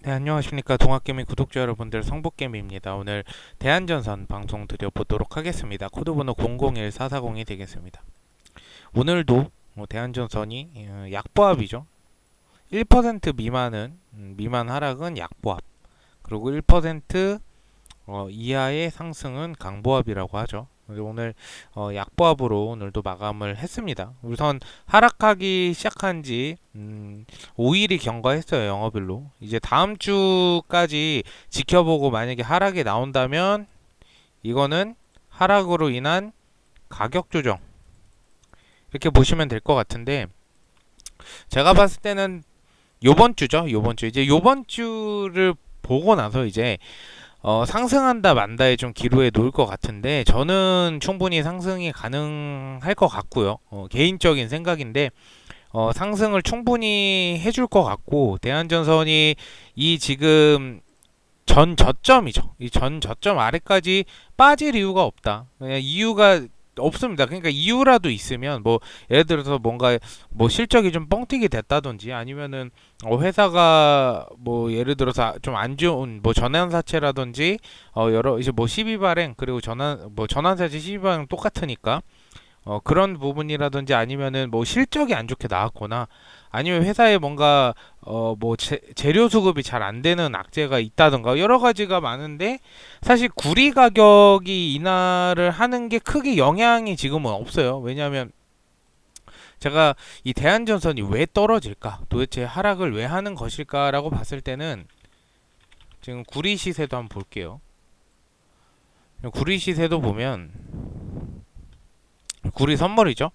네, 안녕하십니까. 동학개미 구독자 여러분들, 성복개미입니다. 오늘 대한전선 방송 드려보도록 하겠습니다. 코드번호 001440이 되겠습니다. 오늘도 대한전선이 약보합이죠. 1% 미만은 미만 하락은 약보합, 그리고 1% 이하의 상승은 강보합이라고 하죠. 오늘 약보합으로 오늘도 마감을 했습니다. 우선 하락하기 시작한 지 5일이 경과했어요. 영업일로. 이제 다음 주까지 지켜보고 만약에 하락이 나온다면 이거는 하락으로 인한 가격 조정, 이렇게 보시면 될 것 같은데, 제가 봤을 때는 요번 주죠. 요번 주, 이제 요번 주를 보고 나서 이제 상승한다 만다에 좀 기로에 놓을 것 같은데, 저는 충분히 상승이 가능할 것 같고요. 개인적인 생각인데, 상승을 충분히 해줄 것 같고, 대한전선이 이 지금 전 저점이죠. 이 전 저점 아래까지 빠질 이유가 없다. 그냥 이유가 없습니다. 그러니까 이유라도 있으면, 뭐 예를 들어서 뭔가 뭐 실적이 좀 뻥튀기 됐다든지, 아니면은 회사가 뭐 예를 들어서 좀 안 좋은 뭐 전환사채라든지, 여러 이제 뭐 시비 발행, 그리고 전환사채 시비 발행 똑같으니까 그런 부분이라든지, 아니면은 뭐 실적이 안 좋게 나왔거나, 아니면 회사에 뭔가 뭐 재료 수급이 잘 안 되는 악재가 있다던가, 여러 가지가 많은데, 사실 구리 가격이 인하를 하는 게 크게 영향이 지금은 없어요. 왜냐하면 제가 이 대한전선이 왜 떨어질까, 도대체 하락을 왜 하는 것일까라고 봤을 때는, 지금 구리 시세도 한번 볼게요. 구리 시세도 보면, 구리 선물이죠.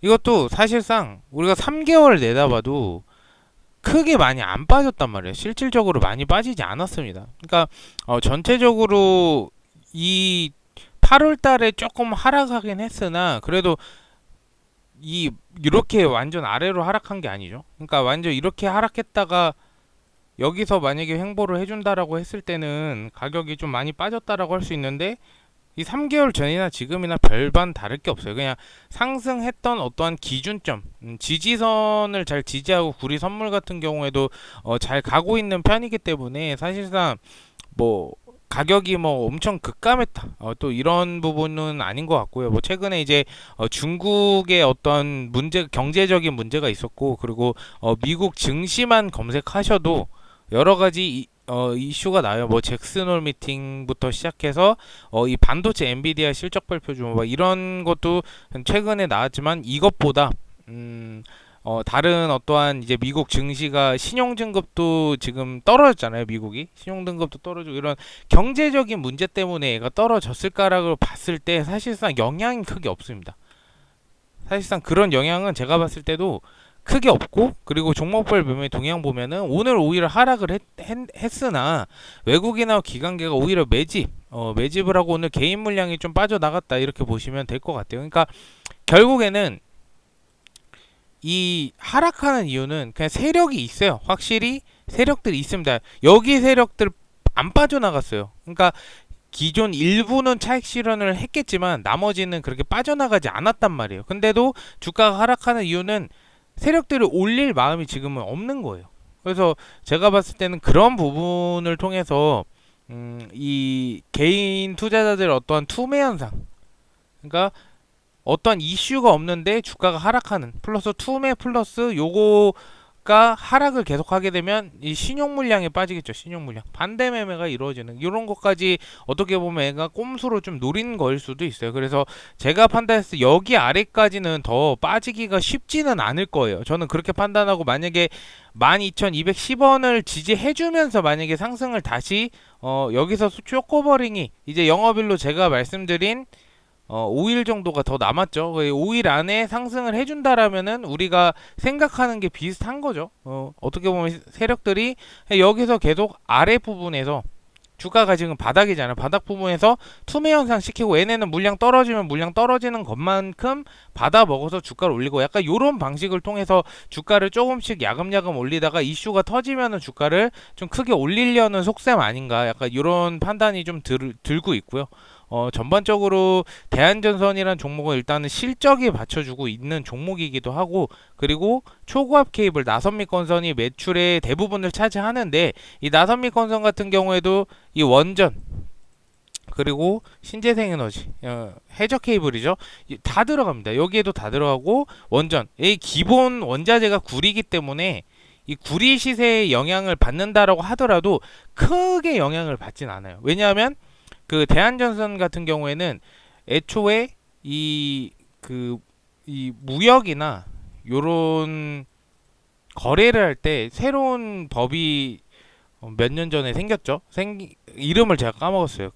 이것도 사실상 우리가 3개월 내다봐도 크게 많이 안 빠졌단 말이에요. 실질적으로 많이 빠지지 않았습니다. 그러니까 전체적으로 이 8월 달에 조금 하락하긴 했으나, 그래도 이렇게 완전 아래로 하락한 게 아니죠. 그러니까 완전 이렇게 하락했다가 여기서 만약에 횡보를 해준다라고 했을 때는 가격이 좀 많이 빠졌다라고 할 수 있는데, 이 3개월 전이나 지금이나 별반 다를 게 없어요. 그냥 상승했던 어떠한 기준점, 지지선을 잘 지지하고, 구리 선물 같은 경우에도 잘 가고 있는 편이기 때문에, 사실상 뭐 가격이 뭐 엄청 급감했다, 또 이런 부분은 아닌 것 같고요. 뭐 최근에 이제 중국의 어떤 경제적인 문제가 있었고, 그리고 미국 증시만 검색하셔도 여러 가지 이슈가 나요. 뭐 잭슨홀 미팅부터 시작해서 이 반도체 엔비디아 실적 발표 중 뭐 이런 것도 최근에 나왔지만, 이것보다 다른 어떠한 이제 미국 증시가, 신용등급도 지금 떨어졌잖아요. 미국이 신용등급도 떨어지고, 이런 경제적인 문제 때문에 얘가 떨어졌을까라고 봤을 때 사실상 영향이 크게 없습니다. 사실상 그런 영향은 제가 봤을 때도 크게 없고, 그리고 종목별 매매 동향 보면은 오늘 오히려 하락을 했으나, 외국인하고 기관계가 오히려 매집을 하고, 오늘 개인 물량이 좀 빠져나갔다, 이렇게 보시면 될 것 같아요. 그러니까 결국에는 이 하락하는 이유는 그냥 세력이 있어요. 확실히 세력들이 있습니다. 여기 세력들 안 빠져나갔어요. 그러니까 기존 일부는 차익 실현을 했겠지만 나머지는 그렇게 빠져나가지 않았단 말이에요. 근데도 주가가 하락하는 이유는 세력들을 올릴 마음이 지금은 없는 거예요. 그래서 제가 봤을 때는 그런 부분을 통해서 이 개인 투자자들 어떠한 투매 현상, 그러니까 어떠한 이슈가 없는데 주가가 하락하는, 플러스 투매, 플러스 요거가 하락을 계속하게 되면 이 신용 물량이 빠지겠죠. 신용 물량, 반대 매매가 이루어지는, 이런 것까지 어떻게 보면 애가 꼼수로 좀 노린 거일 수도 있어요. 그래서 제가 판단했을 때 여기 아래까지는 더 빠지기가 쉽지는 않을 거예요. 저는 그렇게 판단하고, 만약에 12,210원을 지지해주면서 만약에 상승을 다시 여기서 쇼커버링이, 이제 영업일로 제가 말씀드린 5일 정도가 더 남았죠. 5일 안에 상승을 해준다라면은 우리가 생각하는 게 비슷한 거죠. 어떻게 보면 세력들이 여기서 계속 아래 부분에서, 주가가 지금 바닥이잖아요. 바닥 부분에서 투매 현상 시키고, 얘네는 물량 떨어지면 물량 떨어지는 것만큼 받아 먹어서 주가를 올리고, 약간 요런 방식을 통해서 주가를 조금씩 야금야금 올리다가 이슈가 터지면은 주가를 좀 크게 올리려는 속셈 아닌가, 약간 요런 판단이 좀 들고 있고요. 전반적으로 대한전선이란 종목은 일단은 실적이 받쳐주고 있는 종목이기도 하고, 그리고 초고압 케이블 나선미 건선이 매출의 대부분을 차지하는데, 이 나선미 건선 같은 경우에도 이 원전 그리고 신재생에너지, 해저 케이블이죠. 다 들어갑니다. 여기에도 다 들어가고, 원전, 이 기본 원자재가 구리이기 때문에 이 구리 시세에 영향을 받는다라고 하더라도 크게 영향을 받진 않아요. 왜냐하면 그 대한전선 같은 경우에는 애초에 이 무역이나 요런 거래를 할 때 새로운 법이 몇 년 전에 생겼죠. 이름을 제가 까먹었어요.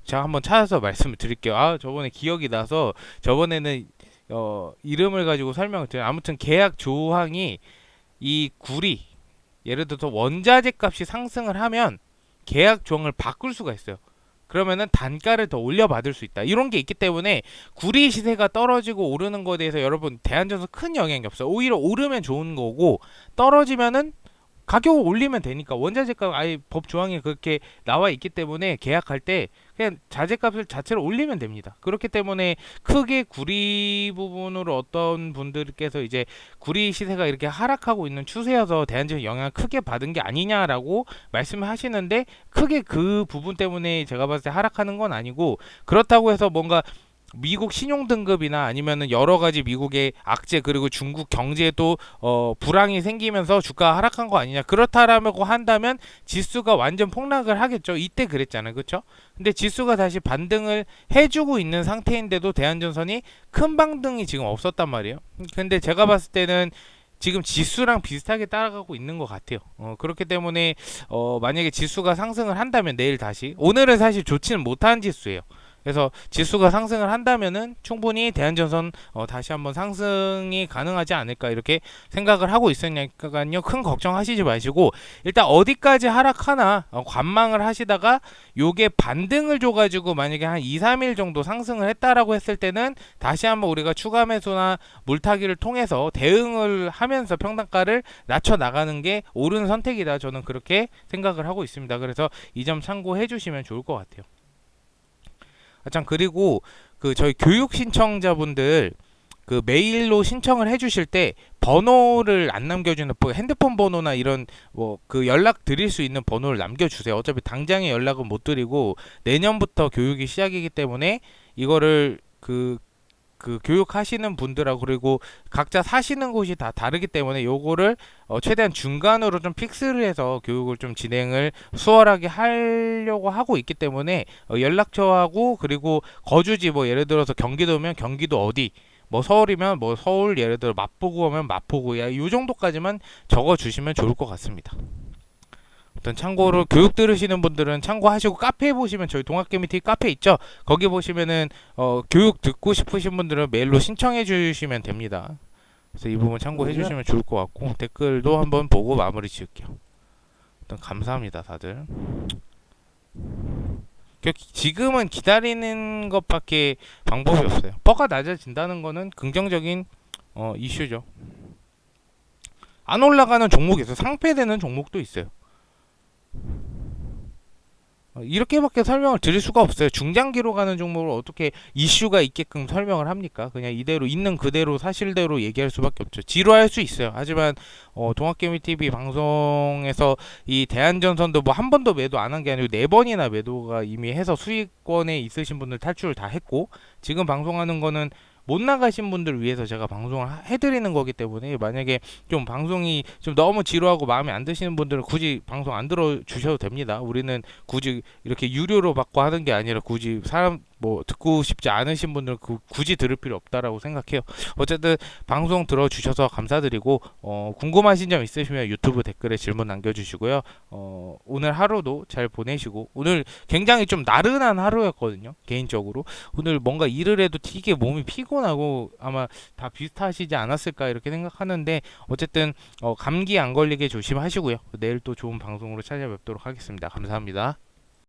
제가 한번 찾아서 말씀을 드릴게요. 아, 저번에 기억이 나서 저번에는 이름을 가지고 설명을 드려요. 아무튼 계약 조항이 이 구리, 예를 들어서 원자재 값이 상승을 하면 계약 조항을 바꿀 수가 있어요. 그러면은 단가를 더 올려받을 수 있다. 이런 게 있기 때문에 구리 시세가 떨어지고 오르는 거에 대해서 여러분 대한전선 큰 영향이 없어요. 오히려 오르면 좋은 거고, 떨어지면은 가격을 올리면 되니까. 원자재값 아예 법 조항이 그렇게 나와 있기 때문에 계약할 때 그냥 자재값을 자체로 올리면 됩니다. 그렇기 때문에 크게 구리 부분으로 어떤 분들께서 이제 구리 시세가 이렇게 하락하고 있는 추세여서 대한전선 영향을 크게 받은 게 아니냐라고 말씀을 하시는데, 크게 그 부분 때문에 제가 봤을 때 하락하는 건 아니고, 그렇다고 해서 뭔가 미국 신용 등급이나 아니면은 여러 가지 미국의 악재, 그리고 중국 경제도 불황이 생기면서 주가가 하락한 거 아니냐, 그렇다라고 한다면 지수가 완전 폭락을 하겠죠. 이때 그랬잖아요, 그렇죠? 근데 지수가 다시 반등을 해주고 있는 상태인데도 대한전선이 큰 반등이 지금 없었단 말이에요. 근데 제가 봤을 때는 지금 지수랑 비슷하게 따라가고 있는 것 같아요. 그렇기 때문에 만약에 지수가 상승을 한다면 내일 다시, 오늘은 사실 좋지는 못한 지수예요. 그래서 지수가 상승을 한다면은 충분히 대한전선 다시 한번 상승이 가능하지 않을까 이렇게 생각을 하고 있으니까요. 큰 걱정하시지 마시고, 일단 어디까지 하락하나 관망을 하시다가 요게 반등을 줘가지고 만약에 한 2, 3일 정도 상승을 했다라고 했을 때는 다시 한번 우리가 추가 매수나 물타기를 통해서 대응을 하면서 평단가를 낮춰 나가는 게 옳은 선택이다. 저는 그렇게 생각을 하고 있습니다. 그래서 이 점 참고해 주시면 좋을 것 같아요. 참, 그리고 저희 교육 신청자분들 메일로 신청을 해주실 때 번호를 안 남겨주는, 핸드폰 번호나 이런 연락 드릴 수 있는 번호를 남겨주세요. 어차피 당장에 연락은 못 드리고 내년부터 교육이 시작이기 때문에 이거를 교육하시는 분들하고, 그리고 각자 사시는 곳이 다 다르기 때문에 요거를 최대한 중간으로 좀 픽스를 해서 교육을 좀 진행을 수월하게 하려고 하고 있기 때문에 연락처하고, 그리고 거주지, 예를 들어서 경기도면 경기도 어디, 서울이면 서울, 예를 들어 마포구 오면 마포구, 요 정도까지만 적어 주시면 좋을 것 같습니다. 어떤 참고로 교육 들으시는 분들은 참고하시고, 카페에 보시면 저희 동학개미TV 카페 있죠. 거기 보시면은 교육 듣고 싶으신 분들은 메일로 신청해 주시면 됩니다. 그래서 이 부분 참고해 주시면 좋을 것 같고, 댓글도 한번 보고 마무리 지을게요. 일단 감사합니다 다들. 지금은 기다리는 것밖에 방법이 없어요. 뻐가 낮아진다는 거는 긍정적인 이슈죠. 안 올라가는 종목이 있어요. 상폐되는 종목도 있어요. 이렇게밖에 설명을 드릴 수가 없어요. 중장기로 가는 종목을 어떻게 이슈가 있게끔 설명을 합니까? 그냥 이대로 있는 그대로 사실대로 얘기할 수밖에 없죠. 지루할 수 있어요. 하지만 동학개미TV 방송에서 이 대한전선도 한 번도 매도 안 한 게 아니고 4번이나 매도가 이미 해서 수익권에 있으신 분들 탈출을 다 했고, 지금 방송하는 거는 못 나가신 분들을 위해서 제가 방송을 해드리는 거기 때문에, 만약에 좀 방송이 좀 너무 지루하고 마음에 안 드시는 분들은 굳이 방송 안 들어주셔도 됩니다. 우리는 굳이 이렇게 유료로 받고 하는 게 아니라, 굳이 사람 듣고 싶지 않으신 분들은 굳이 들을 필요 없다라고 생각해요. 어쨌든 방송 들어주셔서 감사드리고, 궁금하신 점 있으시면 유튜브 댓글에 질문 남겨주시고요. 오늘 하루도 잘 보내시고, 오늘 굉장히 좀 나른한 하루였거든요. 개인적으로 오늘 뭔가 일을 해도 되게 몸이 피곤하고 아마 다 비슷하시지 않았을까 이렇게 생각하는데, 어쨌든 감기 안 걸리게 조심하시고요. 내일 또 좋은 방송으로 찾아뵙도록 하겠습니다. 감사합니다.